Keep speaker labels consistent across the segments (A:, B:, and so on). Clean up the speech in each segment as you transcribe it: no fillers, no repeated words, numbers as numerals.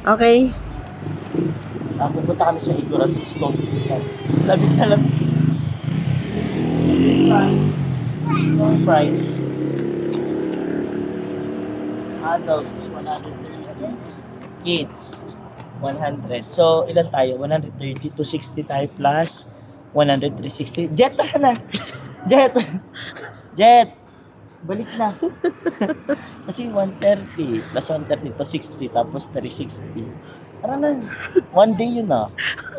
A: Okay.
B: Pupunta kami sa Higuran Stone. Labig na lang. Price. Adults, 130. Kids, 100. So, ilan tayo? 130 to 60 tayo plus 100, 360. Jet, tara na! Jet! Jet! Balik na. Kasi 130 plus 130 to 60 tapos 360. Tara na. One day yun ah.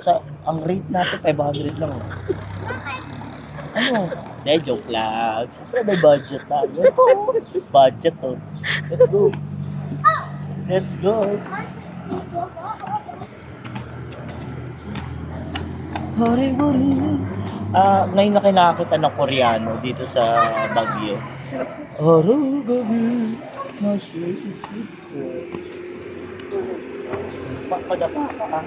B: Sa, ang rate natin 500 lang. Ano? De, joke lang. Siyempre may budget tayo. Budget to. Let's go. Let's go. Hori-hori. Ngayon na kinakita ng Koreano dito sa Baguio. Hori-hori. Masya-isip ko. Padapa ka ah.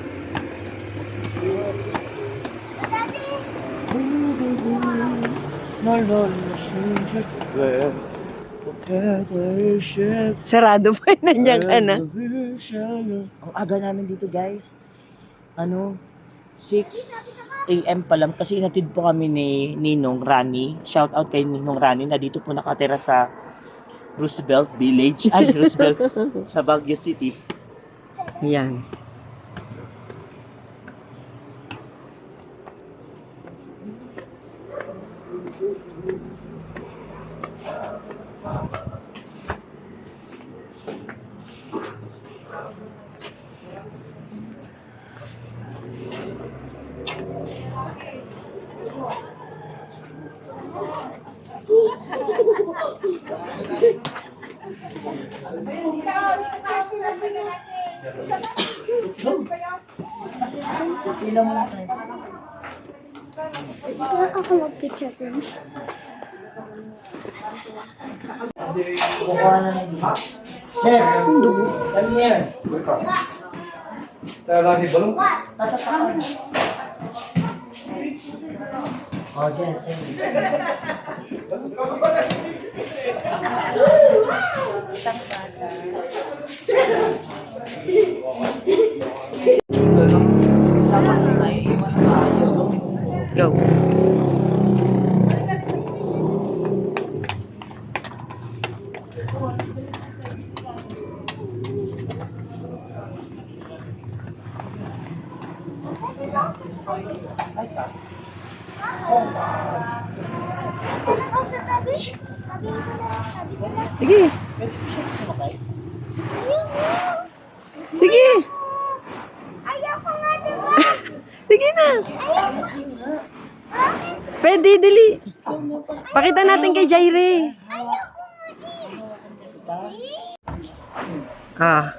A: Sarado pa yun. Nandiyan ka na.
B: Ang aga namin dito guys. 6 AM pa lang kasi inatid po kami ni Ninong Rani. Shout out kay Ninong Rani na dito po nakatira sa Roosevelt Village. Ay, Roosevelt sa Baguio City.
A: Yan.
B: Ilang mo natin.
C: Ako mag-picture friends.
B: Kukuha na ng dugo. Sir, yung dugo. Come here.
D: Lagi balong.
B: Tatatakan. Oh, Jen.
A: Go.
C: Ano ko sa tabi? Tabi ko na. Tabi ko na.
A: Sige.
B: Pwede ko siya sumakay?
A: Sige.
C: Ayoko nga, diba?
A: Sige na. Pwede, dali. Pakita natin kay Jaire. Ah.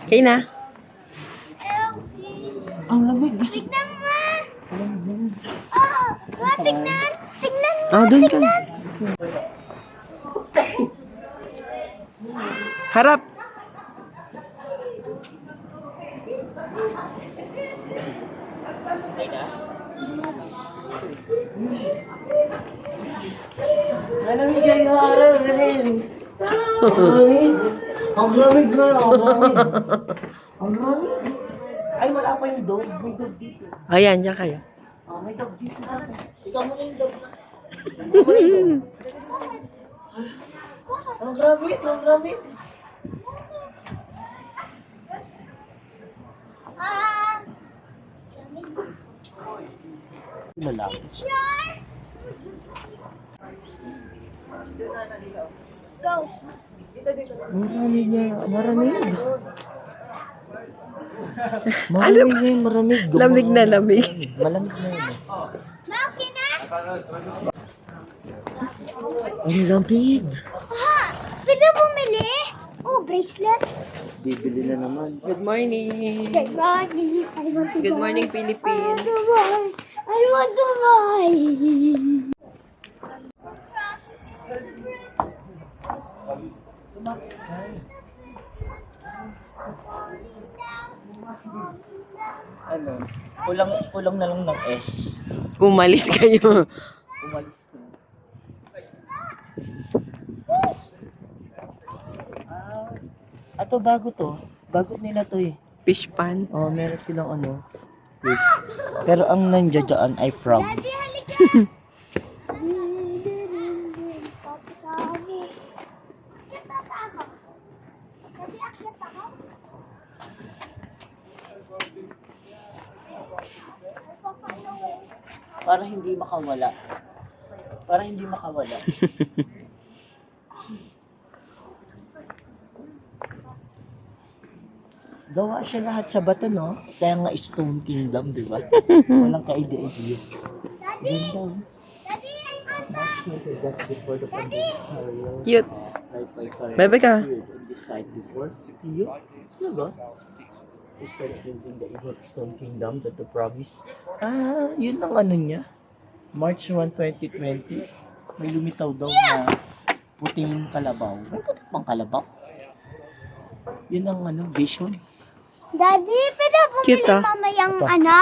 A: Okay na.
B: Ang lamig.
C: Tignan mo. Oh, tignan. Tignan mo.
A: Ah, doon ka. Harap.
B: Okay na? Malamig kayo araw rin. Ang lamig. Ang lamig na. Ang lamig. Ang lamig. Ay, wala pa yung dog. May dog dito.
A: Ayan, dyan kayo.
B: Oh, may dog dito. Ikaw mo na yung dog. Ikaw mo na yung dog. Ang lamig. Ang lamig.
C: Ah,
B: Lalaki.
C: go.
B: Maramig niya. Maramig. Maramig na yun. Maramig.
A: Lamig na lamig.
B: Malamig na yun.
C: Okay na?
B: Ang lamig.
C: Ah, pwede bumili? Oh, bracelet.
B: Bibili na naman.
A: Good morning.
C: Good morning. I want to
A: Good
C: buy.
A: morning,
C: I want
A: Philippines.
C: to buy. I want to buy.
B: Ano? Kulang na lang ng S.
A: Umalis kayo.
B: Umalis na. Ato, bago to. Bago nila to eh.
A: Fish pan.
B: Oh, meron silang ano, fish. Pero ang nandiyan dyan ay frog.
C: Daddy, halika! Papi. Akyat ata ako. Daddy, akyat ako.
B: Para hindi makawala. Para hindi makawala. Gawa siya lahat sa bato, no? Kaya nga Stone Kingdom, di ba? Walang ka-idea-idea. Ganda, oh.
C: Daddy, I'm on top.
B: Just before the Ontario,
A: Cute. Bye-bye ka.
B: On this side before. Cute. Diba? We started building the Eagle Stone Kingdom to the province. Ah, yun ang ano niya. March 1, 2020. May lumitaw daw na puting kalabaw. May puting pang kalabaw. Yun ang ano, vision.
C: Daddy, pwede bumili
A: Cute, ah.
C: mamayang ano?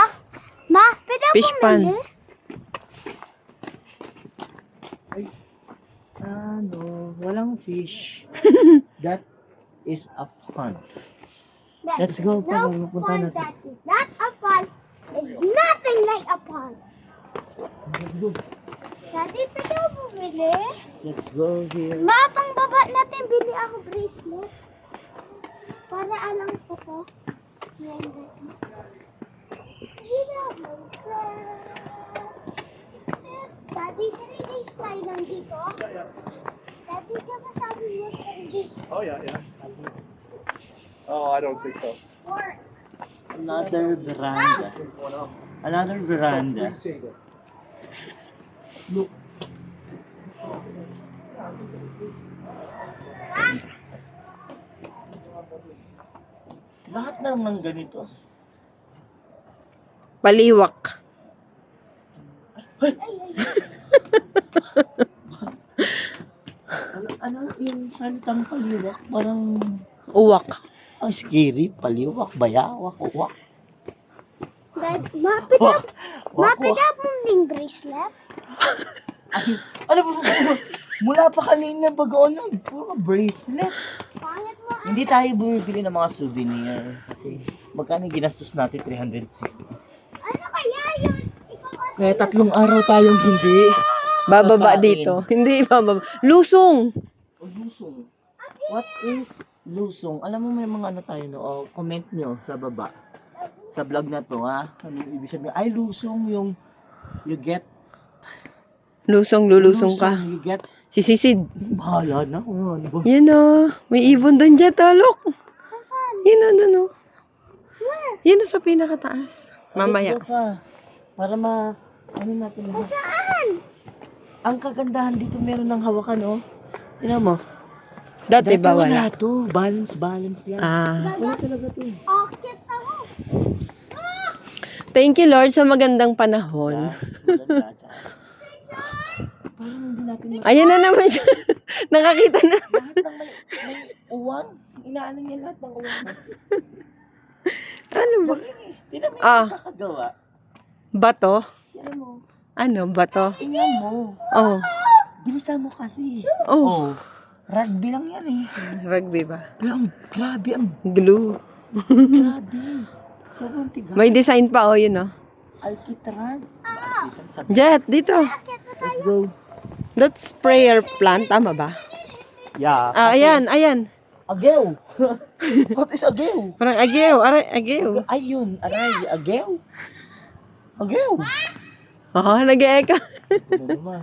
C: Ma, pwede
A: Fish pan.
C: bumili?
B: Ano, walang fish. That is a pond.
C: That
B: Let's
C: is
B: go,
C: no
B: para mapunta
C: pond,
B: natin.
C: that is not a pond. It's nothing like a pond.
B: Let's go.
C: Daddy, pwede bumili?
B: Let's go here.
C: Ma, pang baba natin, bili ako bracelet. Para alang ko to. Bili ako bracelet. Daddy, 3 days tayo lang dito. Daddy, ka ba sabi mo 3 days?
D: Oh yeah. Oh, I don't think so.
C: Or,
B: Another veranda. Another veranda. Look. Lahat naman ganito.
A: Paliwak.
B: Ano yung salitang paliwak? Parang
A: Uwak.
B: ang scary. Paliwak, bayawak, uwak.
C: Dad, ma, pwede
B: Wak, wak,
C: pwede
B: wak.
C: bumili bracelet?
B: Ano ba? Mula pa kanina bago ano, puro ka bracelet.
C: Pangit mo.
B: Hindi tayo bumibili ng mga souvenir. Kasi magkano ginastos natin? 360.
C: Ano kaya yun? Ikaw ang
B: Kaya 3 araw tayong hindi.
A: Bababa
B: Kakain.
A: dito. Hindi bababa. Lusong.
B: O, lusong. What is lusong? Alam mo may mga ano tayo no? O, comment nyo sa baba. Sa vlog na to ha. Ano yung ibig sabihin? Ay, lusong yung you get.
A: Lusong, lulusong ka.
B: You get.
A: Sisisid.
B: Bahala na. Oh, ano ba?
A: Yan o. May ibon doon dyan, talok. Yan o, doon o. Yan o sa pinakataas. Mamaya.
B: Let's go pa. Para ano natin lahat.
C: saan?
B: Ang kagandahan dito meron ng hawakan oh. Tingnan mo.
A: Dati ba
B: wala
A: wala?
B: to. Balance lang.
A: Ah.
B: Wala talaga to.
C: Akit ako.
A: Thank you, Lord, sa magandang panahon.
B: Parang hindi natin
A: Ayan na naman siya. Nakakita na.
B: lahat ng may uwang. Inaano niya lahat ng uwang.
A: Ano ba?
B: Galing eh. Tingnan mo
A: Ah.
B: yung kakagawa.
A: Bato?
B: Tingnan mo.
A: Ano, bato?
B: Tingnan mo.
A: Oh.
B: Bilisan mo kasi.
A: Oh.
B: Rugby lang yan eh.
A: Rugby ba?
B: Pero ang grabe, ang
A: Glue.
B: grabe. Sobrang tigas.
A: May design pa, oh, yun, oh.
B: Alkitran.
A: Jet, dito.
B: Let's go.
A: That's prayer plant, tama ba?
B: Yeah.
A: Ah, ayan, ayan.
B: Agew. What is agew?
A: Parang agew, aray, agew.
B: Ayun, aray, agew. Agew.
A: Oh, nag-e-echo.
B: Ano naman?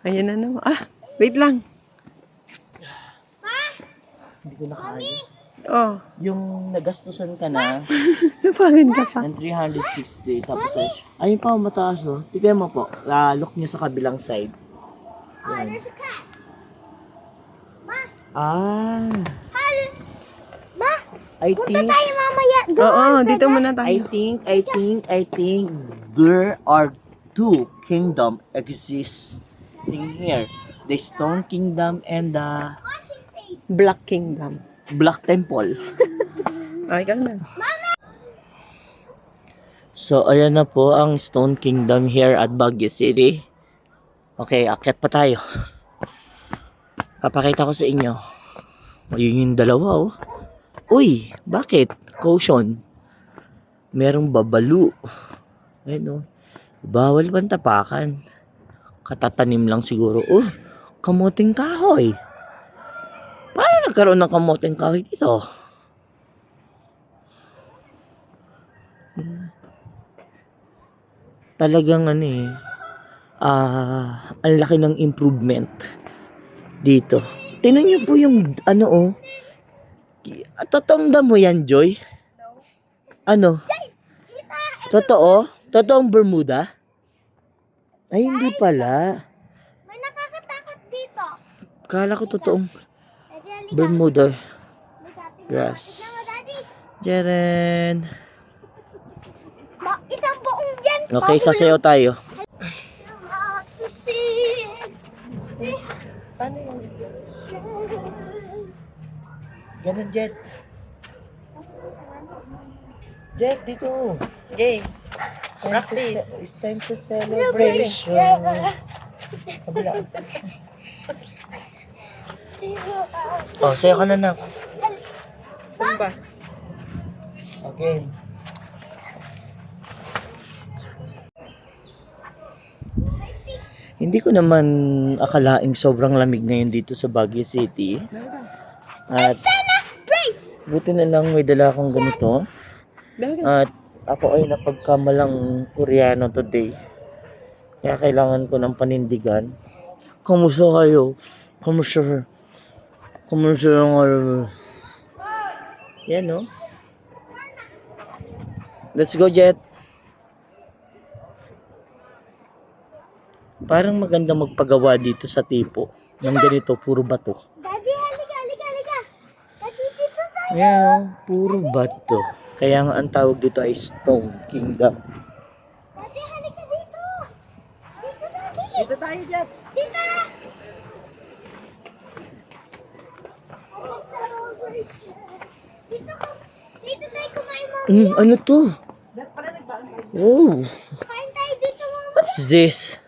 A: Ayan na naman. Ah, wait lang.
B: Hindi ko na kaya.
A: Oh,
B: Yung nagastusan ka na
A: napagod ka pa.
B: ng 360 tapos ayun pa mataas oh. Tignan mo po. Look nyo sa kabilang side.
C: Oh, there's a cat.
B: Ah,
C: Hal. Ma,
B: I
C: punta
B: think
C: tayo mamaya doon.
A: Oo, dito muna
B: I
A: tayo.
B: think there are 2 kingdom existing here. The Stone Kingdom and the
A: Black Kingdom.
B: Black Temple.
A: Ay, ka na.
B: So, ayan na po ang Stone Kingdom here at Baguio City. Okay, akyat pa tayo. Papakita ko sa inyo. Ayun yung dalawa oh. Uy, bakit? Caution. Merong babalu. Ayun, oh. Bawal bang tapakan? Katatanim lang siguro. Kamuting kahoy. Paano nagkaroon ng kamuting kahoy dito? Talagang ang laki ng improvement dito. Tingnan niyo po yung totoong damo yan, Joy? Ano? Totoo? Totoong Bermuda? Ay, hindi pala.
C: May nakakatakot dito.
B: Kala ko totoong
C: Daddy, halika.
B: Bermuda
C: Halika, tignan mo.
B: grass.
C: Tignan mo, Daddy.
B: Jeren.
C: Isang buong dyan.
B: Okay, sasayaw tayo.
A: Paano yung isla?
B: Ganun, Jet. Jet, dito.
A: Game.
B: Practice. It's time to celebration. Kabila. Oh, sayo ka na na.
A: Saan ba?
B: Okay. Hindi ko naman akalaing sobrang lamig ngayon dito sa Baguio City. At buti na lang may dala akong ganito. At ako ay napagkamalang Koreano today. Kaya kailangan ko ng panindigan. Kumusta kayo? Kumusta? Kumusta yung yan, no? Let's go, Jet. Parang maganda magpagawa dito sa tipo ng ganito, puro bato.
C: Daddy, halika, halika, halika. Daddy, dito tayo.
B: Ayan, puro bato. Kaya nga ang tawag dito ay Stone Kingdom.
C: Daddy, halika dito. Dito, Daddy.
A: Dito tayo, Jet.
C: Dito. Dito ka. Dito tayo kumain, Mami.
B: Ano to?
A: Jet pala nagbaon tayo.
B: Oh,
C: Kain tayo dito, Mama.
B: what's this?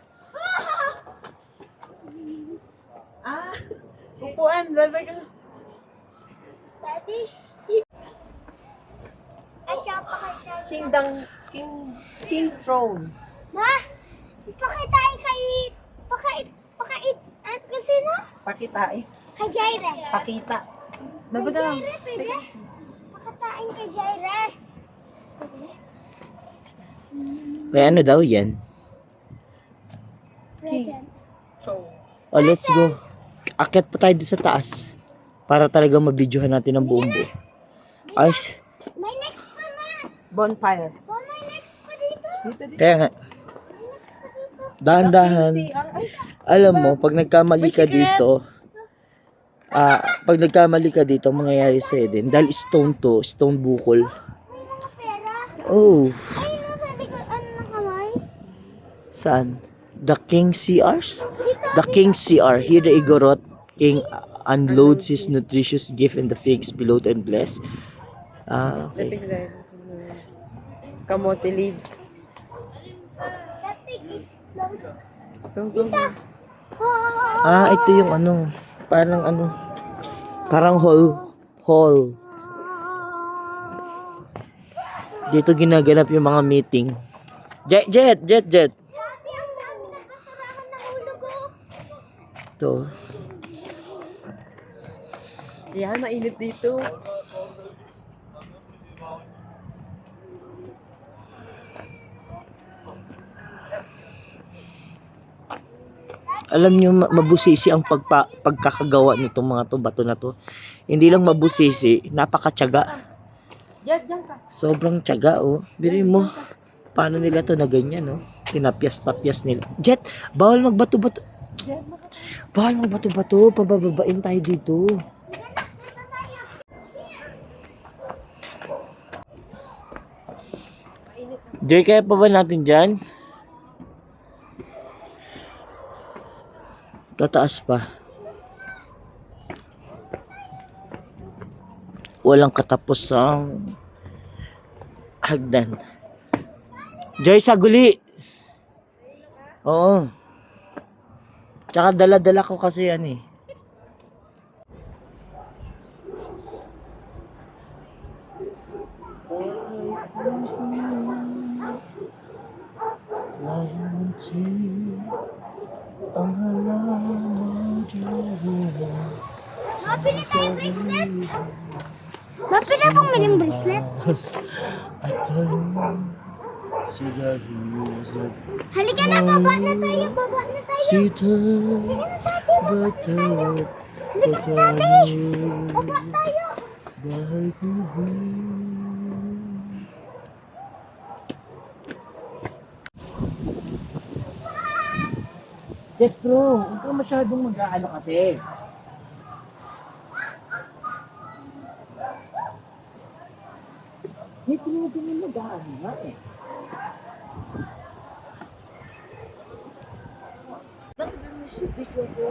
A: Upuan. Bye-bye ka.
C: Daddy. At saka pakita tayo.
A: King throne.
C: Ma, pakitain kay... Pakait. At kung sino?
A: Pakitain.
C: Kay Jaire.
A: Pakita.
C: Kay Jaire, pwede? Pakitain kay Jaire. Pwede?
B: May ano daw yan?
C: Present.
A: So,
B: Oh, let's go. Akyat pa tayo doon sa taas. Para talaga mabidyohan natin ang buong buo. Ayos.
C: May next pa na.
A: bonfire.
C: Oh, may next pa dito.
A: Dito.
B: Kaya nga,
C: May next pa dito.
B: dahan-dahan.
A: Ay,
B: Alam mo, pag nagkamali ka dito, pag nagkamali ka dito, mangyayari sa'yo din. Dahil stone to, stone bukol.
C: May mga pera.
B: Oh,
C: Ayun na sabi ko, ano na kamay?
B: saan? The King CRs?
C: Dito.
B: The King CR. Here the Igorot King unloads his nutritious gift in the figs below and bless. Okay.
A: Kamote leaves.
C: That thing is loaded.
A: Go, go, go.
B: Ito yung parang hall. Dito ginaganap yung mga meeting. Jet.
C: Dati ang dami ng basurahan na hulog oh.
B: Ito.
A: Yan, mainit dito.
B: Alam nyo, mabusisi ang pagkakagawa nitong mga bato na to. Hindi lang mabusisi, napakatyaga.
A: Jet, dyan ka.
B: Sobrang tyaga, oh. Birin mo, paano nila to na ganyan, oh. Tinapyas-tapyas nila. Jet, bawal magbato-bato.
A: Jet,
B: Bawal magbato-bato, pabababain tayo dito. Joy, kaya pa ba natin dyan? Tataas pa. Walang katapusang hagdan. Joy, saguli! Oo. Tsaka dala-dala ko kasi yan eh. Dahil munti ang halaman dulang
C: Ma, pili tayo bracelet. Ma, pili pang miling bracelet.
B: at talong sigarilyos at
C: Halika na, baba na tayo, baba na tayo.
B: sita batat patayo bahay kubo. Jetro, huwag ka masyadong mag-aano kasi. Jetro, huwag ka mag-aano nga eh. Bakit naman si video ko?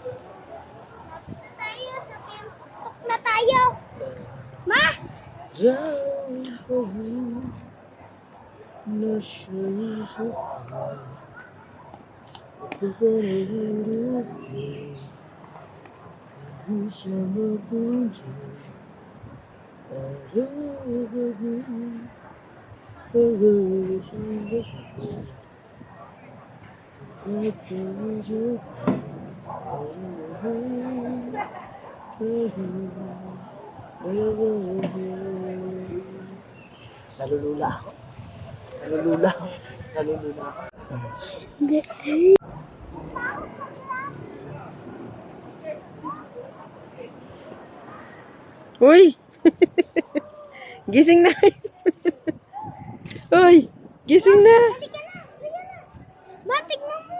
C: Lapit na tayo, sabihin tuk-tuk na tayo. Ma!
B: Diyan ako na siya'y sakay. Pagkakarap ko, hindi siya mapunta. Araw-gabi, pag-aasang basta. Kapag kausap ko, nalulula ako. Nalulula ako. Nalulula ako.
A: Uy! Gising na. Uy! Gising na.
C: Ma, tignan mo.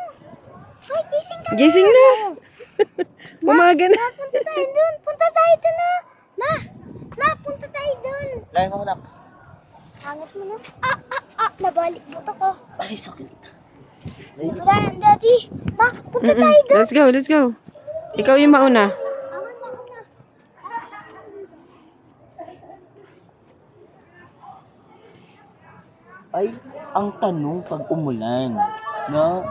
C: Ay, gising ka na.
A: Gising na. Umaga na.
C: Punta tayo dun. Punta tayo dun na. Ma, punta tayo dun.
B: Lain mo anak.
C: Hangat mo na. Nabalik buto ko.
B: Ay, sakit.
C: Wala, daddy. Ma, punta tayo dun.
A: Let's go, let's go. Ikaw yung mauna.
C: Awan mo na.
B: Ay, ang tanong pag umulan, no?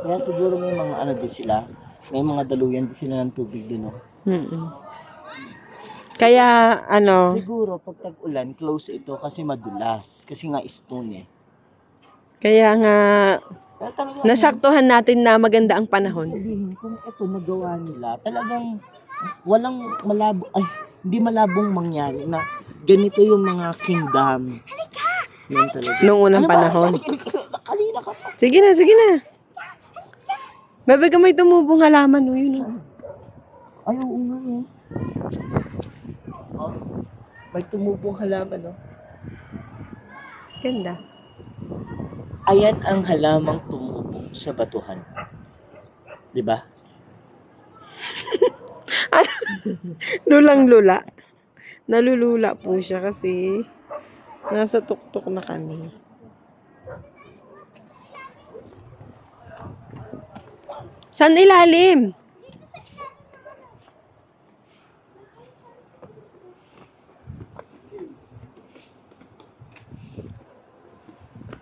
B: Kaya siguro may mga ano din sila, may mga daluyan din sila ng tubig din, no?
A: Mm-mm. Kaya, ano,
B: Siguro pag tag-ulan, close ito kasi madulas. Kasi nga stone eh.
A: kaya nga,
B: Pero talagang,
A: nasaktuhan natin na maganda ang panahon.
B: sabihin, kung ito nagawa nila, talagang walang malabo, ay, hindi malabong mangyari na ganito yung mga kingdom. Yan talaga.
A: Noong unang
B: Ano ba?
A: panahon.
B: Nakalina ka pa.
A: Sige na, sige na. Babaga may tumubong halaman, o yun. Oh.
B: Ay, oo nga eh. Oh, may tumubong halaman, no?
A: Ganda.
B: Ayan ang halamang tumubong sa batuhan. Di ba?
A: Lulang-lula. Nalulula po siya kasi nasa tuktok na kami. Saan ilalim?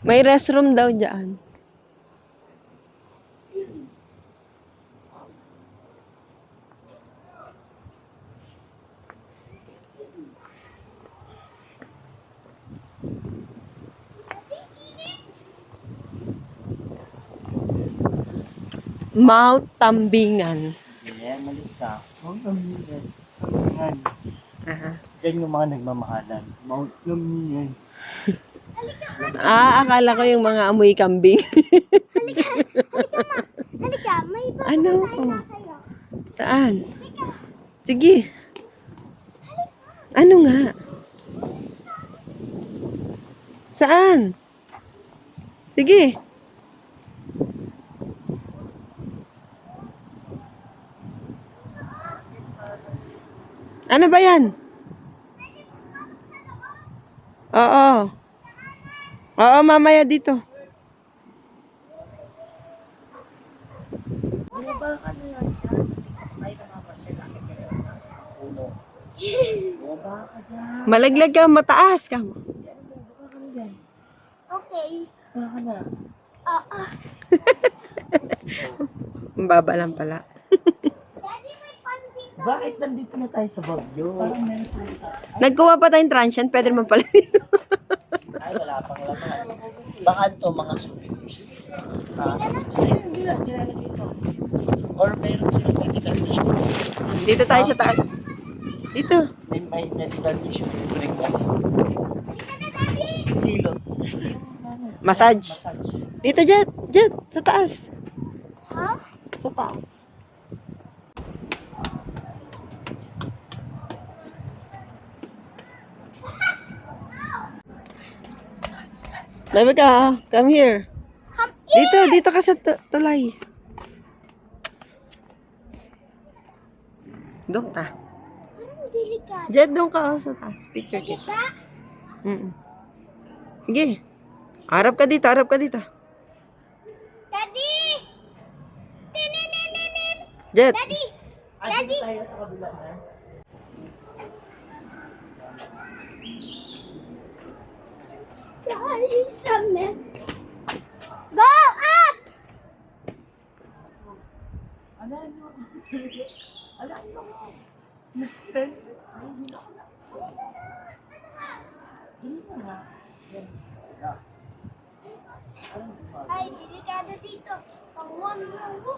A: May restroom daw dyan. Mount Tambingan.
B: Yan, malit ka. Mount Lamingan. Yan.
A: Aha.
B: Yan yung mga nagmamahalan. Mount Lamingan.
A: Akala ko yung mga amoy kambing.
C: Halika, may iba
A: Ano?
C: tayo sa'yo.
A: Saan? Sige. Ano nga? Saan? Sige. Ano ba yan? Oo. Oo, mamaya dito.
B: Bumaba ka na yan. Ay, namabas sila. Uno. Bumaba ka dyan.
A: Malaglag ka, mataas ka.
B: Bumaba ka na dyan.
C: Okay.
B: Bumaba ka na.
A: Ang baba lang pala.
C: Daddy, may pan dito.
B: Bakit nandito na tayo sa Baguio? Parang meron sa
A: Nagkuha pa tayong transient, pwede naman pala dito.
B: Ay, wala pang laman. Baka ito mga souvenirs. Hindi na dito. Or meron silang medical tissue.
A: Dito tayo sa taas. Dito.
B: May medical tissue. Bring mo. Hilot.
A: Massage.
B: Massage.
A: Dito, Jet. Jet, sa taas.
C: Ha?
A: Sa taas. Rebecca, come here.
C: Come in!
A: Dito ka sa tulay. Doon ka.
C: Anong delikado?
A: Jet, doon ka sa taas. Picture kita.
C: Kita?
A: Sige. Harap ka dito, harap ka dito.
C: Daddy! Tinin!
A: Jet.
C: Daddy!
B: Ay, dito tayo sa kabila na.
C: Daddy, summit. Go up!
B: Ala, ano? Ala, ano?
C: Ay, delikado dito. Pangwan mo.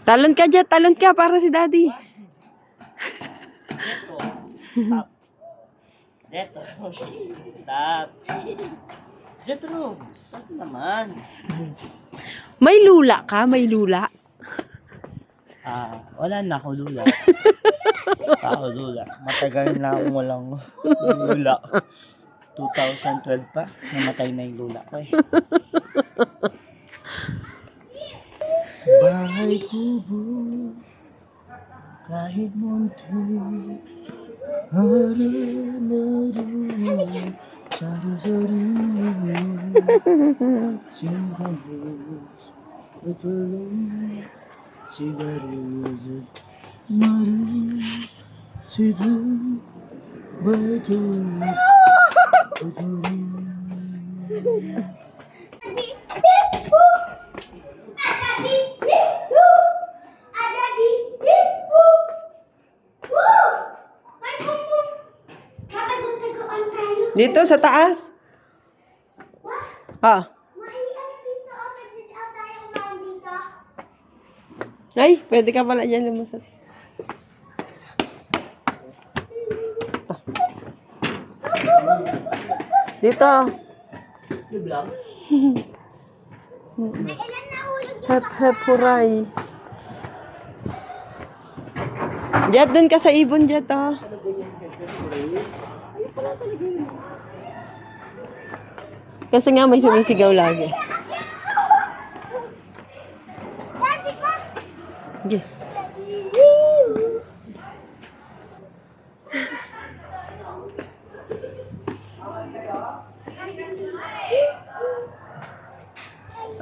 A: Talon ka, Jet. Talon ka para si Daddy.
B: Stop. Jetro. Stop. Jetro. Stop naman.
A: May lula ka? May lula?
B: Wala na ako lula. Ako lula. Matagal na akong walang lula. 2012 pa. Namatay na yung lula ko eh. Bahay kubo kahit munti harap-harap sari-sari singkamas patulong sigarilyas at mari situ batu patulong
A: Dito sa taas. Ay, pwede ka pala dyan lumusot. Dito.
B: yung lang.
A: Hep hep huray. Jet, dun ka sa ibon, Jet, oh. Kasi nga may sumisigaw lagi. Sige.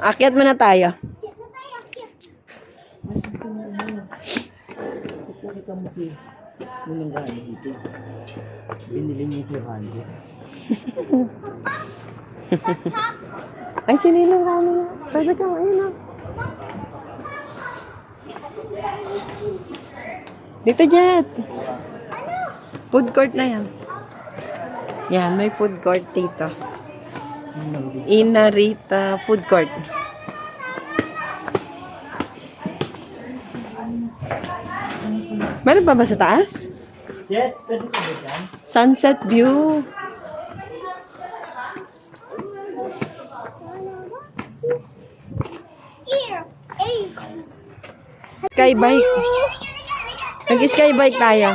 A: Akyat muna tayo.
B: Nakita mo si Nununggan dito. Binili niya 200.
A: Ay, sinilang rami na. Pwede ka, ayun, oh. Dito, Jet. Food court na yan. Yan, may food court dito. Inarita Food Court. Meron pa ba sa taas?
B: Jet, pwede ka ba dyan?
A: Sunset view. Sky bike. Nag-sky bike tayo.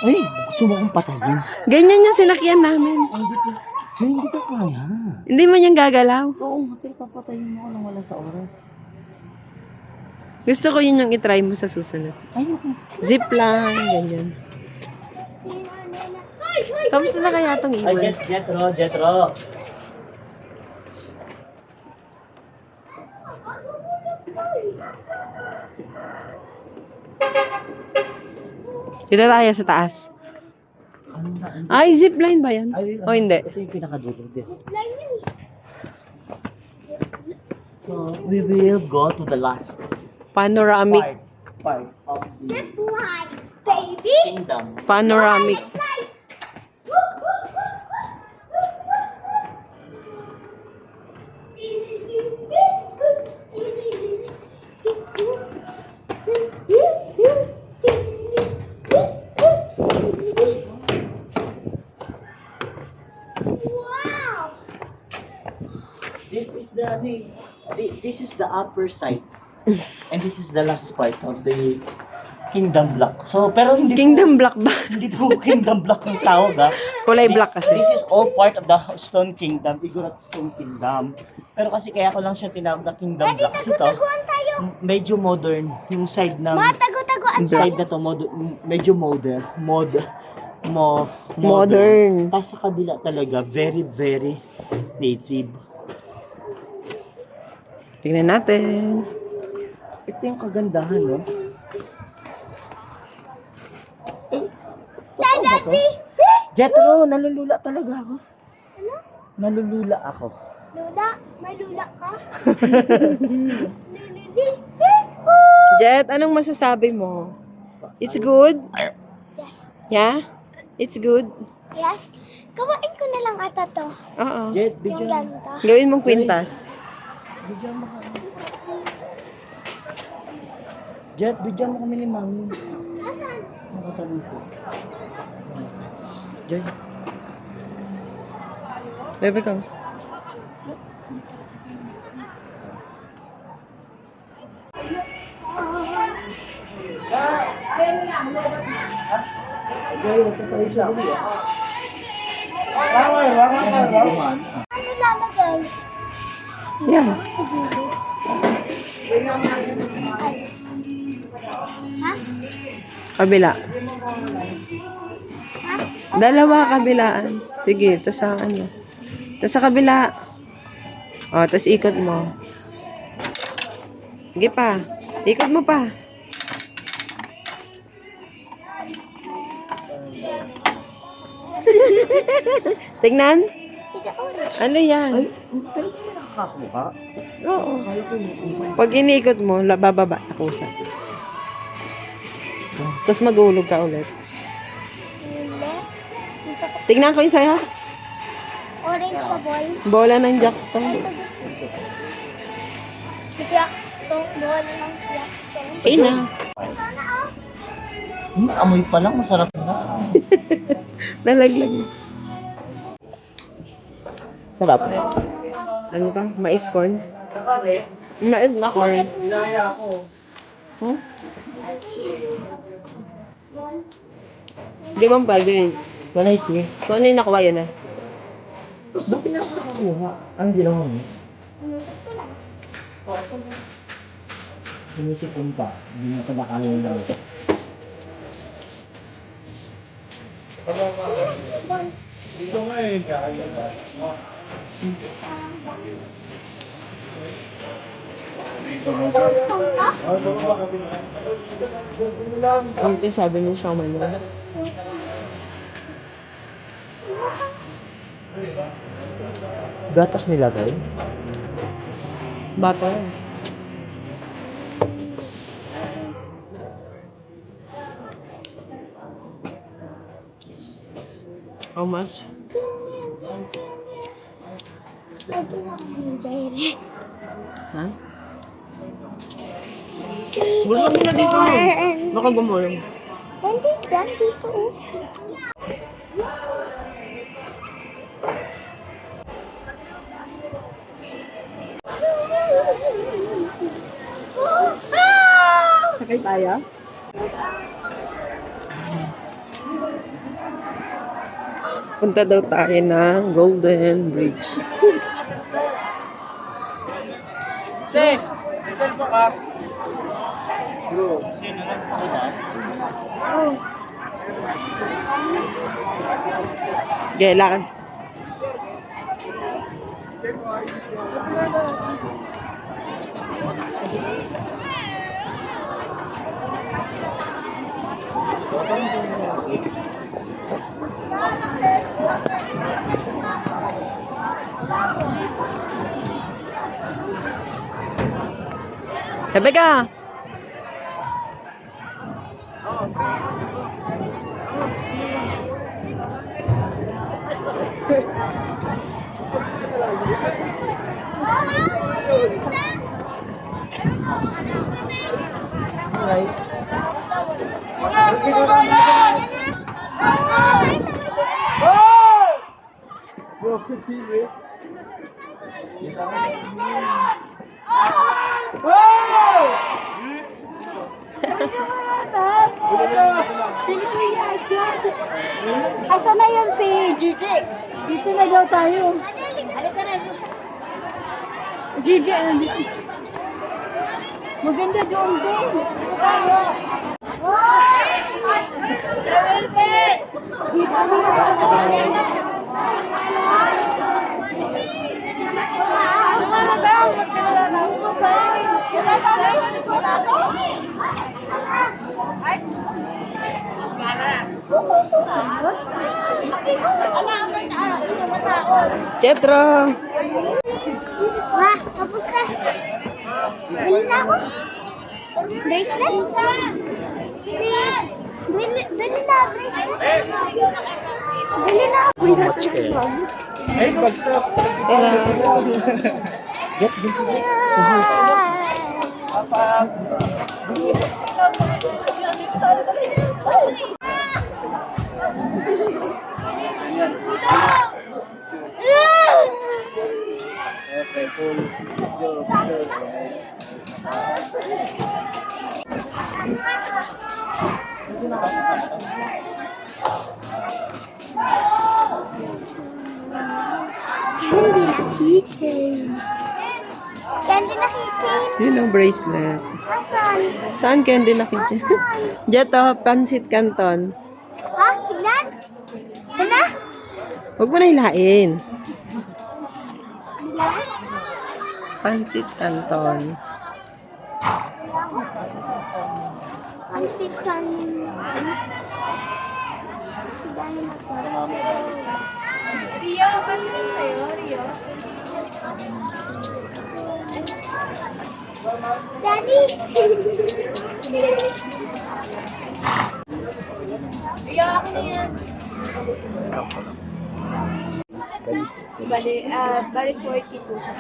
B: Ay, gusto mo kong patayin.
A: Ganyan yung sinakyan namin.
B: Hindi ko kaya.
A: Hindi man yung gagalaw.
B: Oo, pero papatayin mo ako nang wala sa oras.
A: Gusto ko yun yung itry mo sa susunod.
B: Ayoko.
A: Zip line, ganyan. Kamusta na kaya itong
B: Ay,
A: ibon?
B: Jetro.
A: Dito tayo sa taas. Ay, zip line ba yan? O hindi?
B: Ito yung pinakadulo din. So, we will go to the last
A: Panoramic.
B: Part of the
C: Zip line, baby.
B: kingdom.
A: Panoramic.
C: Slide. Wow.
B: This is this is the upper side. And this is the last part of the kingdom block. So, pero hindi
A: Kingdom Black ba?
B: hindi po kingdom block ng tawag ha.
A: Kulay black kasi.
B: This is all part of the Stone Kingdom, Igorot Stone Kingdom. Pero kasi kaya ko lang siya tinawag na kingdom block kasi to,
C: Taguan tayo.
B: medyo modern yung side ng
C: Mga tagu-taguan tayo.
B: side na to medyo modern.
A: Modern.
B: Tapos sa kabila talaga very very native.
A: Tingnan natin.
B: Ito yung kagandahan, no?
C: Daddy.
B: Jetro, nalulula talaga ako.
C: Ano?
B: Nalulula ako.
C: Lula, may lula ka?
A: Jet, anong masasabi mo? It's good?
C: Yes.
A: Yeah? It's good?
C: Yes. Kawain ko na lang ata to.
A: Oo.
B: Jet,
C: Yung
B: bigyan.
C: ganda.
A: Gawin mong kwintas.
B: Bigyan mo kami. Jet, bigyan mo kami ni Mami.
C: Asan?
B: Nakatanong ko. Jet.
A: Bebe ko.
B: Jet, ito tayo siya.
C: Ano lalagay?
A: Yan.
C: Sa gilid. Ay. Ha?
A: Kabila.
C: Ha?
A: Dalawa kabilaan. Sige, tas sa ano. Tas sa kabila. O, tas ikot mo. Sige pa. Ikot mo pa. Tingnan.
C: Isa orange.
A: Ano yan?
B: Ay, talaga mo nakakakuha?
A: Oo.
B: Kaya ko yung
A: Pag inikot mo, bababa na kusa. Tapos magulog ka ulit.
C: Ulit. Isa ko.
A: Tingnan ko yung sa'yo.
C: Orange na ball.
A: Bola ng Jackstone.
C: Ito gusto ko. Jackstone. Ball ng Jackstone.
A: Okay na.
C: Sana oh.
B: amoy pa lang, masarap na.
A: Nalaglag.
B: Sarap.
A: Ano ba? Mais corn? Mais na corn. Hmm? Di ba pwede?
B: Wala isi.
A: Kung ano yung nakuha yun ah.
B: Ba't pinakakuha? Ang ginawa mo? Sinisipon pa. Hindi mo pa nakanin lang. Dito nga eh.
C: Jackstone ka?
A: Ang sabi mo siya man.
B: Gatas nilagay?
A: Bata. How much?
C: Lagi mo yung Jaire.
A: Ha? Gusto mo na dito. Baka gumulong.
C: Hindi, dyan dito oh.
A: Sakay tayo? Punta daw tayo ng Golden Bridge.
B: Sen! Isel po ka. Bro. Sino lang pakitas?
A: Okay, lakad. Sabi ka!
B: Alright. Bro, continue.
C: Asa na yun si Gigi?
D: Dito na daw tayo.
C: Halika na.
D: Gigi, ano dito? Maganda doon din. Dito tayo. Dito kami na. Lumana daw, magkalala na ako sa akin.
A: Jetro!
C: Ma, tapos na. Bili na ako. Bracelet? Bili na, bracelet. Bili na ako. Uy, nasa na.
B: Ay, bagsak. Get dito. Sa house. Papa. Okay, full.
C: Candy na keychain. Candy na keychain.
A: Yun ang bracelet.
C: Asan?
A: Saan candy nakita? Jeto, pansit canton.
C: Ha? Tignan? Ano?
A: Huwag mo na hilain. Pansit canton.
C: Pansit kan... Dahil na sauce.
D: Rio, paano sa'yo, Rio?
C: Daddy!
D: Rio, ako na yan. Bali 42 siya.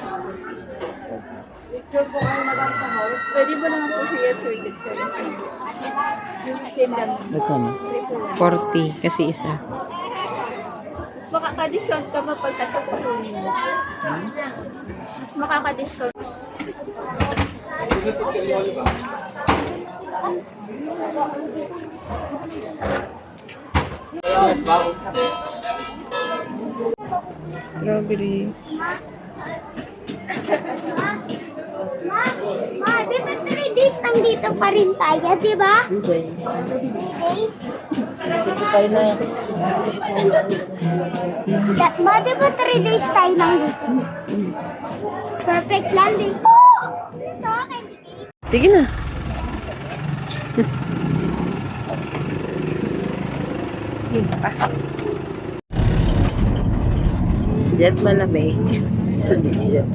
D: Ikaw po ang nagkakahol. Pwede mo naman po siya sorted sa same lang.
B: Nagkano?
A: 40 kasi isa.
D: Mas makaka-discount ka pa pag tatapatunin mo. Mas makaka-discount.
A: Strawberry.
C: Ma, di ba 3 days lang dito pa rin tayo, di ba?
B: 3 days.
C: 3 days?
B: Sige tayo na.
C: Ma, di ba 3 days tayo lang dito? Perfect landing. Ito, candy cake.
A: Sige na. Pasok. Jet malamig.
B: Jet.